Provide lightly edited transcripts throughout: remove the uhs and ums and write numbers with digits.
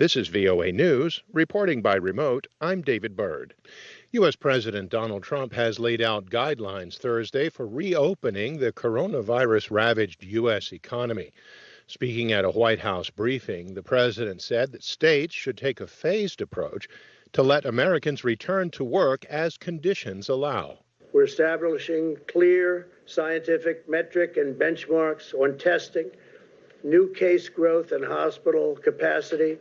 This is VOA News. Reporting by remote, I'm David Byrd. U.S. President Donald Trump has laid out guidelines Thursday for reopening the coronavirus-ravaged U.S. economy. Speaking at a White House briefing, the president said that states should take a phased approach to let Americans return to work as conditions allow. We're establishing clear scientific metric and benchmarks on testing, new case growth and hospital capacity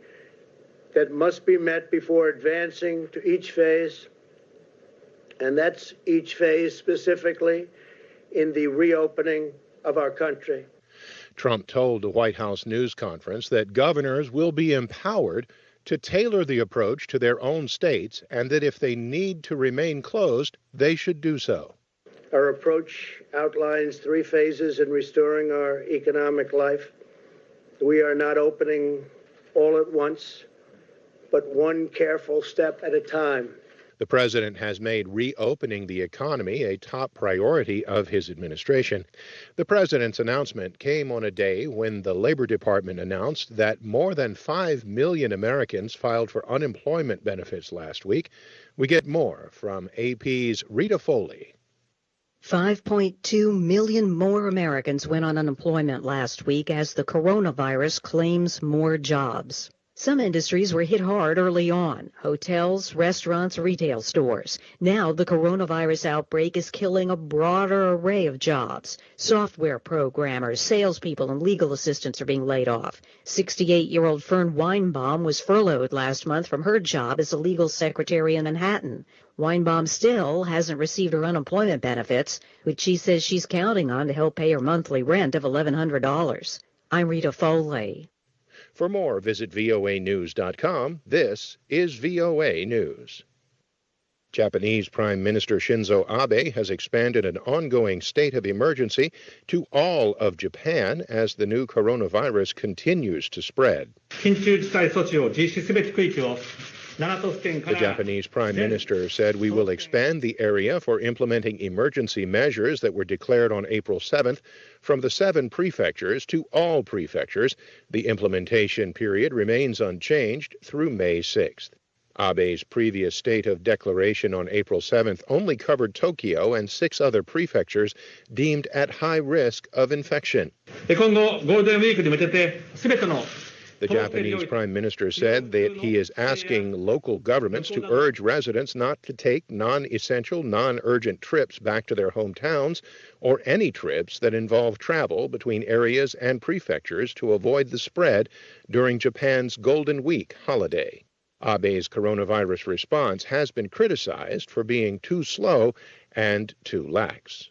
that must be met before advancing to each phase, and that's each phase specifically in the reopening of our country. Trump told the White House news conference that governors will be empowered to tailor the approach to their own states and that if they need to remain closed, they should do so. Our approach outlines 3 phases in restoring our economic life. We are not opening all at once, but one careful step at a time. The president has made reopening the economy a top priority of his administration. The president's announcement came on a day when the Labor Department announced that more than 5 million Americans filed for unemployment benefits last week. We get more from AP's Rita Foley. 5.2 million more Americans went on unemployment last week as the coronavirus claims more jobs. Some industries were hit hard early on: hotels, restaurants, retail stores. Now the coronavirus outbreak is killing a broader array of jobs. Software programmers, salespeople, and legal assistants are being laid off. 68-year-old Fern Weinbaum was furloughed last month from her job as a legal secretary in Manhattan. Weinbaum still hasn't received her unemployment benefits, which she says she's counting on to help pay her monthly rent of $1,100. I'm Rita Foley. For more, visit voanews.com. This is VOA News. Japanese Prime Minister Shinzo Abe has expanded an ongoing state of emergency to all of Japan as the new coronavirus continues to spread. The Japanese Prime Minister said we will expand the area for implementing emergency measures that were declared on April 7th from the 7 prefectures to all prefectures. The implementation period remains unchanged through May 6th. Abe's previous state of declaration on April 7th only covered Tokyo and 6 other prefectures deemed at high risk of infection. The Japanese Prime Minister said that he is asking local governments to urge residents not to take non-essential, non-urgent trips back to their hometowns or any trips that involve travel between areas and prefectures to avoid the spread during Japan's Golden Week holiday. Abe's coronavirus response has been criticized for being too slow and too lax.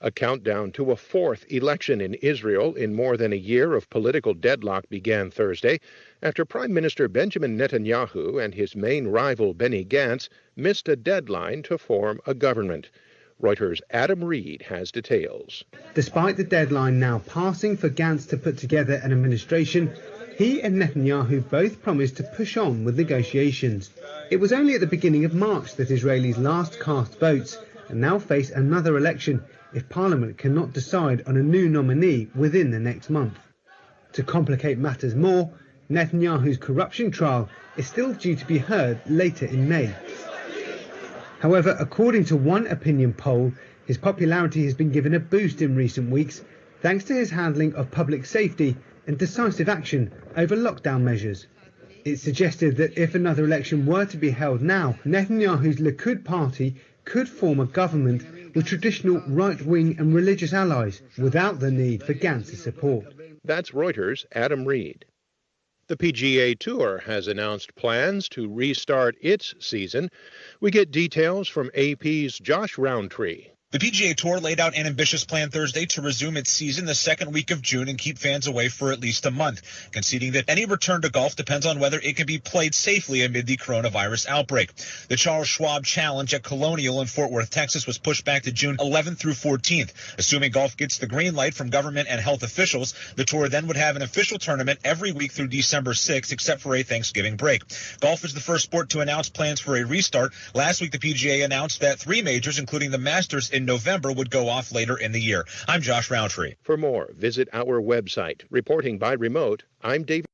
A countdown to a 4th election in Israel in more than a year of political deadlock began Thursday after Prime Minister Benjamin Netanyahu and his main rival Benny Gantz missed a deadline to form a government. Reuters' Adam Reed has details. Despite the deadline now passing for Gantz to put together an administration, he and Netanyahu both promised to push on with negotiations. It was only at the beginning of March that Israelis last cast votes and now face another election if Parliament cannot decide on a new nominee within the next month. To complicate matters more, Netanyahu's corruption trial is still due to be heard later in May. However, according to one opinion poll, his popularity has been given a boost in recent weeks thanks to his handling of public safety and decisive action over lockdown measures. It's suggested that if another election were to be held now, Netanyahu's Likud party could form a government with traditional right-wing and religious allies without the need for Gantz's support. That's Reuters' Adam Reed. The PGA Tour has announced plans to restart its season. We get details from AP's Josh Roundtree. The PGA Tour laid out an ambitious plan Thursday to resume its season the second week of June and keep fans away for at least a month, conceding that any return to golf depends on whether it can be played safely amid the coronavirus outbreak. The Charles Schwab Challenge at Colonial in Fort Worth, Texas, was pushed back to June 11th through 14th. Assuming golf gets the green light from government and health officials, the tour then would have an official tournament every week through December 6th, except for a Thanksgiving break. Golf is the first sport to announce plans for a restart. Last week, the PGA announced that 3 majors, including the Masters in November, would go off later in the year. I'm Josh Roundtree. For more, visit our website. Reporting by remote, I'm David.